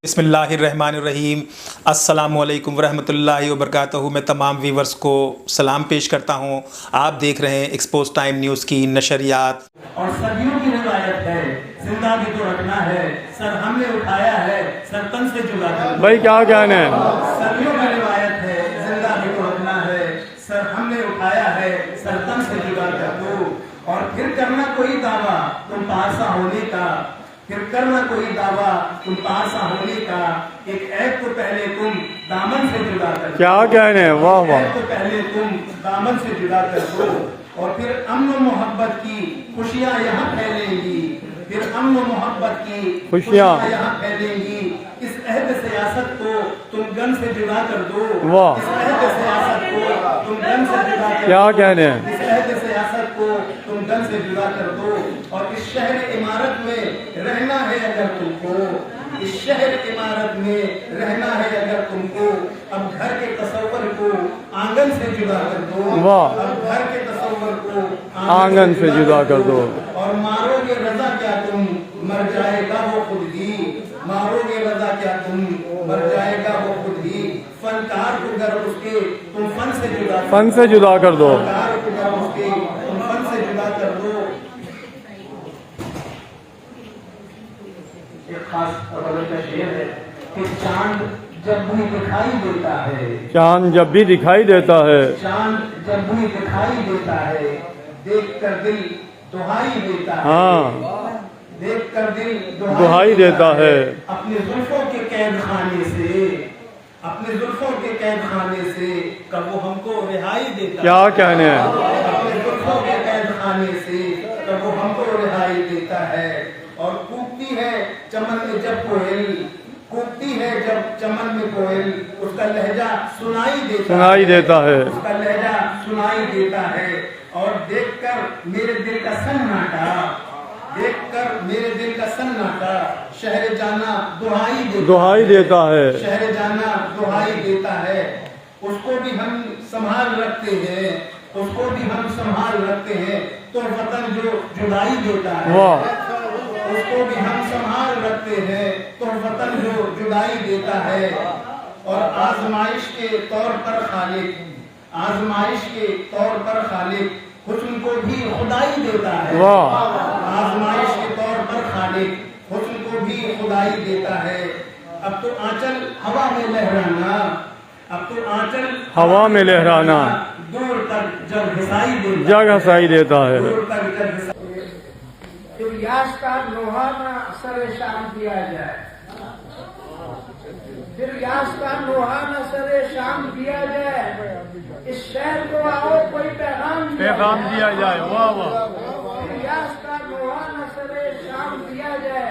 بسم اللہ الرحمن الرحیم۔ السلام علیکم ورحمۃ اللہ وبرکاتہ۔ میں تمام ویورز کو سلام پیش کرتا ہوں۔ آپ دیکھ رہے ہیں ایکسپوز ٹائم نیوز کی نشریات۔ اور صدیوں کی روایت ہے، زندہ بھی تو رکھنا ہے، سر ہم نے اٹھایا ہے، سر تن سے جدا کر دو۔ بھائی کیا کہنا ہے؟ صدیوں کی روایت ہے، زندہ بھی تو رکھنا ہے، سر ہم نے اٹھایا ہے، سر تن سے جدا کر دو۔ اور پھر کرنا کوئی دعویٰ تم پارسا ہونے کا، پھر کرنا کوئی دعویٰ تم پارسا ہونے کا، ایک عیب کو پہلے تم دامن سے جدا کر دو۔ کیا کہنے ہیں؟ واہ واہ۔ عیب کو پہلے تم دامن سے جدا کر دو، اور پھر امن و محبت کی خوشیاں یہاں پھیلیں گی، پھر امن و محبت کی خوشیاں یہاں پھیلیں گی۔ اس عہد سیاست کو تم گن سے جدا کر دو۔ واہ۔ اس عہد سیاست کو تم گن سے جدا کر دو۔ کیا کہنے ہیں؟ اس عہد سیاست کو تم گن سے جدا کر دو، اور اس شہر عمارت میں رہنا ہے اگر تم کو، اس شہر عمارت میں رہنا ہے اگر تم کو، اب گھر کے تصور کو آنگن سے جدا کر دو۔ واہ۔ اب گھر کے تصور کو آنگن سے جدا کر دو۔ اور مارو گے رضا کیا تم، مر جائے گا وہ خود ہی، مارو گے رضا کیا تم، مر جائے گا وہ خود ہی۔ فنکار کو گر اس کے تم فن سے جدا کر دو۔ فن سے جدا کر دو۔ فنکار کو گر اس کے تم فن سے جدا کر دو۔ ایک خاص قبل کا شعر ہے کہ چاند جب بھی دکھائی دیتا ہے، چاند جب بھی دکھائی دیتا ہے، چاند جب بھی دکھائی دیتا ہے، دیکھ کر دل دہائی دیتا ہے، ہاں دیکھ کر دل دہائی دیتا ہے۔ اپنے زلفوں کے قید خانے سے، اپنے زلفوں کے قید خانے سے کب وہ ہم کو رہائی دیتا ہے۔ کیا کہنے ہیں؟ اپنے زلفوں کے قید خانے سے کب وہ ہم کو رہائی دیتا ہے۔ اور کوکتی ہے چمن میں جب کوئل، کوکتی ہے جب چمن میں کوئل، اس کا لہجہ سنائی دیتا ہے، اس کا لہجہ سنائی دیتا ہے۔ اور دیکھ کر میرے دل کا سناٹا، دیکھ کر میرے دل کا سناٹا، شہر جانا دہائی دیتا ہے، شہر جانا دہائی دیتا ہے۔ اس کو بھی ہم سنبھال رکھتے ہیں، اس کو بھی ہم سنبھال رکھتے ہیں، تو وطن جو جدائی دیتا ہے، اس کو بھی ہم سنبھال رکھتے ہیں، تو وطن جو جدائی دیتا ہے۔ اور آزمائش کے طور پر خالق، آزمائش کے طور پر خالق حسن کو بھی خدائی دیتا ہے۔ آزمائش کے طور پر خالق حسن کو بھی خدائی دیتا ہے۔ اب تو آنچل ہوا میں لہرانا، اب تو آنچل ہوا میں لہرانا، دور تک جب ہسائی دیتا ہے، جگ ہسائی دیتا ہے۔ دور تک جب ہسائی ریاض کا نوحانہ سر شام دیا جائے، پھر ریاض کا نوحانہ سر شام دیا جائے، اس شہر کو آؤ کوئی پیغام دیا جائے۔ واہ واہ۔ ریاض کا نوحانہ سر شام دیا جائے،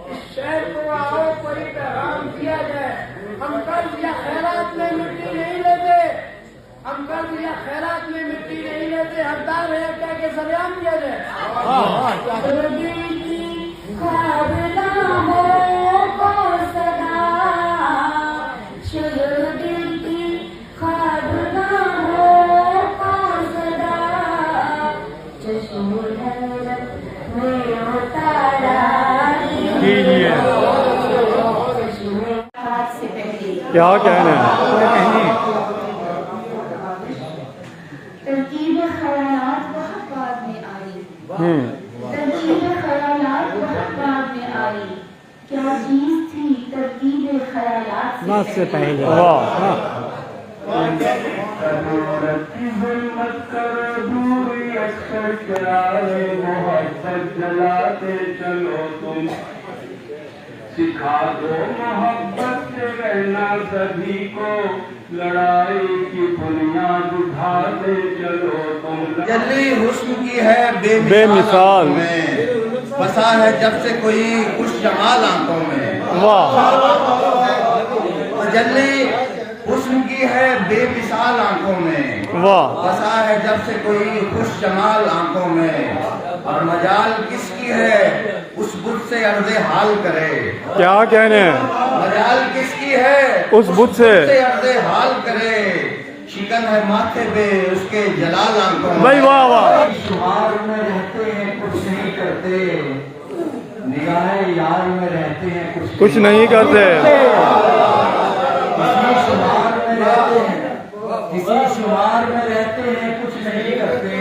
اس شہر کو آؤ کوئی پیغام دیا جائے۔ ہم قرض یا خیرات میں مٹی نہیں لیتے، ہم قرض یا خیرات میں مٹی نہیں لیتے، حقدار ہے کیا کہ سریام دیا جائے۔ کیا کہنے ہیں؟ ترکیب خیالات بہت بعد میں آئی، ترکیب خیالات بہت بعد میں آئی، کیا چیز تھی ترکیب خیالات سے پہلے؟ سکھا دو محبت سے رہنا سبھی کو، لڑائی کی بنیاد اٹھاتے چلو تم۔ جلی حسن کی ہے بے مثال میں، بسا ہے جب سے کوئی خوش جمال آنکھوں میں۔ جلی حسن کی ہے بے مثال آنکھوں میں، بسا ہے جب سے کوئی خوش جمال آنکھوں میں۔ اور مجال کس کی ہے اس بت سے عرض حال کرے، کیا کہنے ہیں؟ مجال کس کی ہے اس بت سے عرض حال کرے، شکن ہے ماتھے پہ اس کے جلال آنکھوں میں۔ بھائی واہ واہ۔ شمار میں رہتے ہیں کچھ نہیں کرتے، نگاہ یار میں رہتے करते हैं कुछ नहीं करते। किसी शुमार में रहते हैं, किसी शुमार में रहते हैं, कुछ नहीं करते।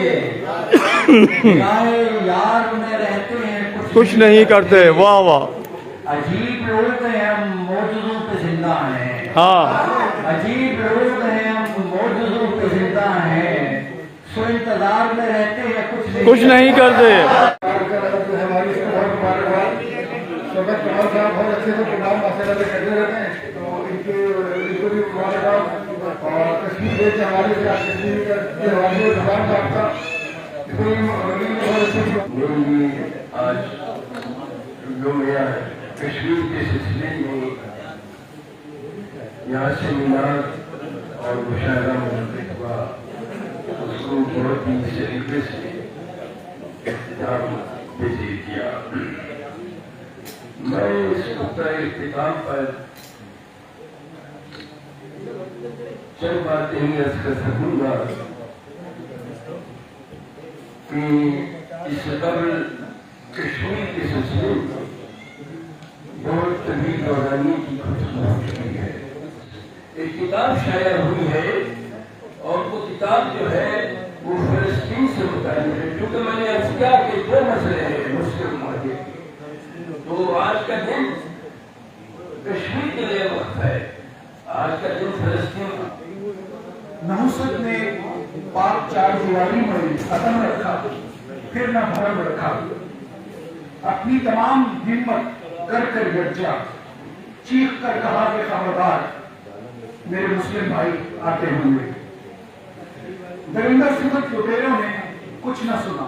यार में रहते हैं, कुछ नहीं करते। वाह वाह। अजीब लोग हैं, हम मौजूदों पे जिंदा हैं। हाँ, अजीब लोग हैं, हम मौजूदों पे जिंदा हैं। सो इंतजार में रहते हैं, कुछ नहीं करते। हमारी इसको बहुत मुबारकबाद। शोभत कमल साहब बहुत अच्छे से प्रोग्राम माशाल्लाह से करते रहते हैं, तो इनको भी मुबारकबाद। और कश्मीर के हवाले से कश्मीर के हवाले से जवान साहब का आज जो मेरा कश्मीर के सिलसिले में यहाँ से मीनार और मुशायरा मुनक़िद हुआ, उसको बहुत ही सलीके से इख्तिताम पेशी किया। मैं इस नुक्ता इख्तिताम पर चंद बातें ही अर्ज़ कर सकूँगा कि इससे कबल कश्मीर के सिलसिले में बहुत तवील दौरानी की खुशबू हुई है। एक किताब शाया हुई है और वो किताब जो है वो फलस्तीन से मुताल्लिक़ है, क्योंकि मैंने अर्ज़ किया कि दो मसले हैं मुस्लिम माहे के। तो आज का दिन कश्मीर के लिए वक्त है, आज का दिन फलस्तीन। नहुसत ने पाक चार दीवारी में कदम रखा, फिर न भरम रखा, अपनी तमाम हिम्मत कर कर गरजा, चीख कर कहा कि खबरदार मेरे मुस्लिम भाई आते होंगे। दरिंदा सिमत लुटेरों ने कुछ न सुना,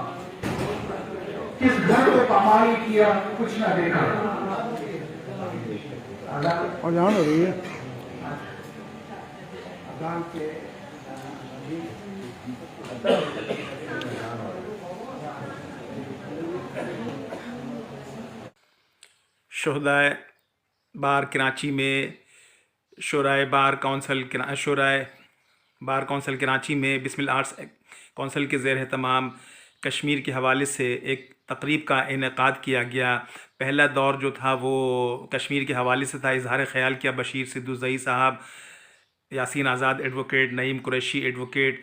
किस घर को पामाल किया कुछ न देखा। और जान हो रही है। शोहदाए बार कराची में शोराए बार काउंसिल कराची में बिस्मिल आर्ट्स काउंसिल के ज़ेर तमाम कश्मीर के हवाले से एक तकरीब का इनेकाद किया गया। पहला दौर जो था वो कश्मीर के हवाले से था। इजहार ख़याल किया बशीर सिद्दुज़ई साहब, यासीन आज़ाद एडवोकेट, नईम कुरैशी एडवोकेट,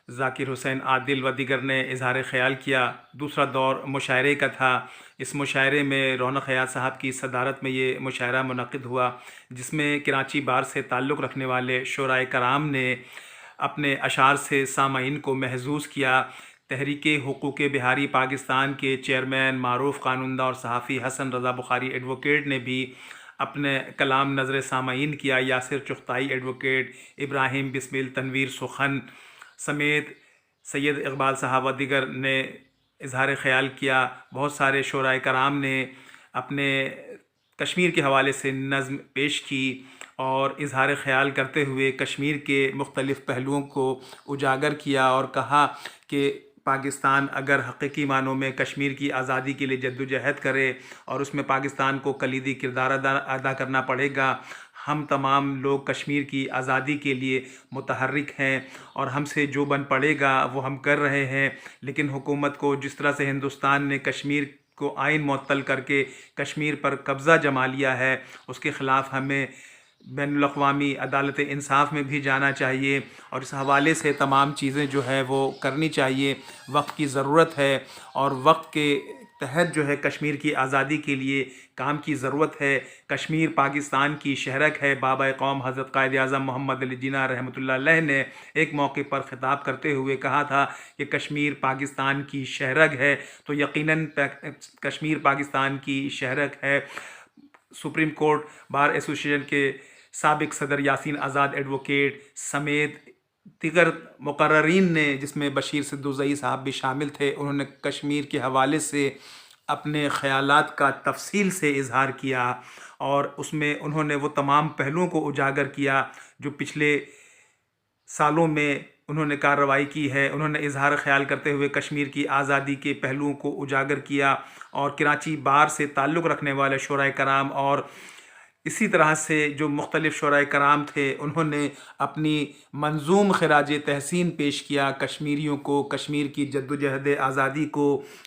ज़ाकिर हुसैन आदिल व दीगर ने इजहार ख़याल किया। दूसरा दौर मुशायरे का था। इस मुशायरे में रौनक हयात साहब की सदारत में ये मुशायरा मुनक़िद हुआ, जिसमें कराची बार से ताल्लुक़ रखने वाले शोराए कराम ने अपने अशार से सामाइन को महजूज़ किया। तहरीक हुकूक़ बिहारी पाकिस्तान के चेयरमैन मारूफ़ क़ानूनदा और सहाफ़ी हसन रज़ा बुखारी एडवोकेट ने भी अपने कलाम नज़र सामाइन किया। यासिर चुग़ताई एडवोकेट, इब्राहिम बिस्मिल, तनवीर सुखन समेत सैयद इकबाल साहब व दीगर ने इजहार ख़याल किया। बहुत सारे शोराए कराम ने अपने कश्मीर के हवाले से नज़्म पेश की और इजहार ख़याल करते हुए कश्मीर के मुख्तलिफ़ पहलुओं को उजागर किया और कहा कि पाकिस्तान अगर हकीकी मानों में कश्मीर की आज़ादी के लिए जद्दोजहद करे और उसमें पाकिस्तान को कलीदी किरदार अदा करना पड़ेगा। हम तमाम लोग कश्मीर की आज़ादी के लिए मुतहर्रिक हैं और हमसे जो बन पड़ेगा वो हम कर रहे हैं, लेकिन हुकूमत को जिस तरह से हिंदुस्तान ने कश्मीर को आइन मुअत्तल करके कश्मीर पर कब्ज़ा जमा लिया है, उसके ख़िलाफ़ हमें बैनुल अक़वामी अदालत इंसाफ़ में भी जाना चाहिए और इस हवाले से तमाम चीज़ें जो है वो करनी चाहिए। वक्त की ज़रूरत है और वक्त के तहत जो है कश्मीर की आज़ादी के लिए काम की ज़रूरत है। कश्मीर पाकिस्तान की शहरक है। बाबा कौम हज़रत क़ायद आज़म मोहम्मद अली जिन्ना रहमतुल्लाह अलैह ने एक मौके पर ख़िताब करते हुए कहा था कि कश्मीर पाकिस्तान की शहरक है, तो यकीनन कश्मीर पाकिस्तान की शहरक है। सुप्रीम कोर्ट बार एसोसिएशन के साबिक सदर यासीन आज़ाद एडवोकेट समेत दीगर मुक़र्ररीन ने, जिसमें बशीर सिद्दुज़ई साहब भी शामिल थे, उन्होंने कश्मीर के हवाले से अपने ख़यालात का तफसील से इजहार किया और उसमें उन्होंने वो तमाम पहलुओं को उजागर किया जो पिछले सालों में उन्होंने कार्रवाई की है। उन्होंने इजहार ख़याल करते हुए कश्मीर की आज़ादी के पहलुओं को उजागर किया और कराची बार से ताल्लुक़ रखने वाले शोराए कराम और इसी तरह से जो मुख्तलिफ़ शोराए कराम थे, उन्होंने अपनी मंजूम ख़िराज तहसीन पेश किया कश्मीरियों को, कश्मीर की जद्दोजहद आज़ादी को।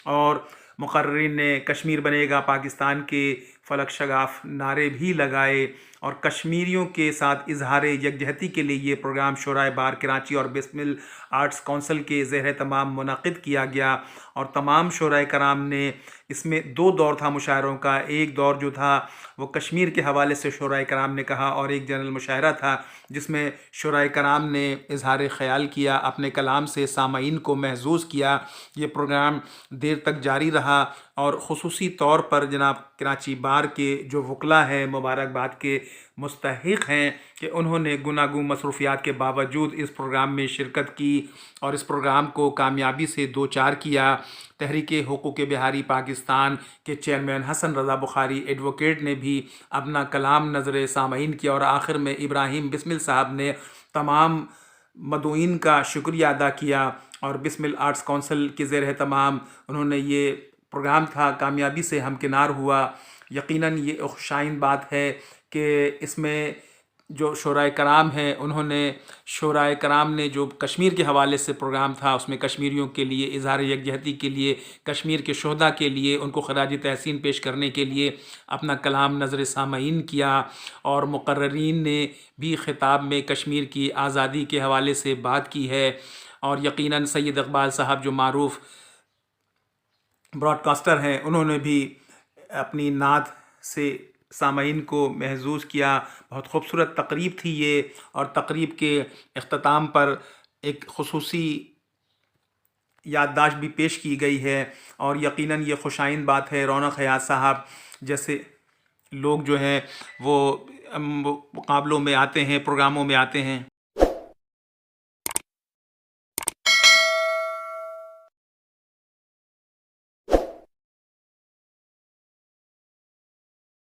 और मुक़र्रिरीन ने कश्मीर बनेगा पाकिस्तान के फलक शगाफ नारे भी लगाए और कश्मीरियों के साथ इजहार यकजहती के लिए ये प्रोग्राम शोराए बार कराची और बिस्मिल आर्ट्स काउंसिल के ज़ेर तमाम मुनक़िद किया गया। और तमाम शोराए कराम ने इसमें 2 दौर था मुशायरों का। एक दौर जो था वो कश्मीर के हवाले से शोराए कराम ने कहा और एक जनरल मुशायरा था जिसमें शोराए कराम ने इजहार ख़याल किया, अपने कलाम से सामाईन को महजूज़ किया। ये प्रोग्राम देर तक जारी रहा और ख़ुसूसी तौर पर जनाब कराची बार के जो वकला हैं मुबारकबाद के मुस्तहिक़ हैं कि उन्होंने गुनागू मसरूफ़ियात के बावजूद इस प्रोग्राम में शिरकत की और इस प्रोग्राम को कामयाबी से 2-4 किया। तहरीक हुकूक़ बिहारी पाकिस्तान के चेयरमैन हसन रज़ा बुखारी एडवोकेट ने भी अपना कलाम नज़र सामाईन किया और आखिर में इब्राहिम बिस्मिल साहब ने तमाम मदऊइन का शुक्रिया अदा किया और बिस्मिल आर्ट्स काउंसिल के ज़ेर तमाम उन्होंने ये प्रोग्राम था कामयाबी से हमकिनार हुआ। यकीनन ये खुशाइन बात है कि इसमें जो शोराए कराम हैं उन्होंने शोराए कराम ने जो कश्मीर के हवाले से प्रोग्राम था उसमें कश्मीरियों के लिए इजहार यकजहती के लिए, कश्मीर के शोहदा के लिए उनको खराज तहसीन पेश करने के लिए अपना कलाम नज़र सामाईन किया। और मुकर्ररीन ने भी ख़िताब में कश्मीर की आज़ादी के हवाले से बात की है। और यकीनन सैयद इकबाल साहब जो मारूफ़ ब्रॉडकास्टर हैं उन्होंने भी अपनी नात से सामाईन को महजूज़ किया। बहुत खूबसूरत तकरीब थी ये और तकरीब के इख्तिताम पर एक ख़ुसूसी याददाश्त भी पेश की गई है और यकीनन ये खुशाइन बात है। रौनक हयात साहब जैसे लोग जो हैं वो मुकाबलों में आते हैं, प्रोग्रामों में आते हैं।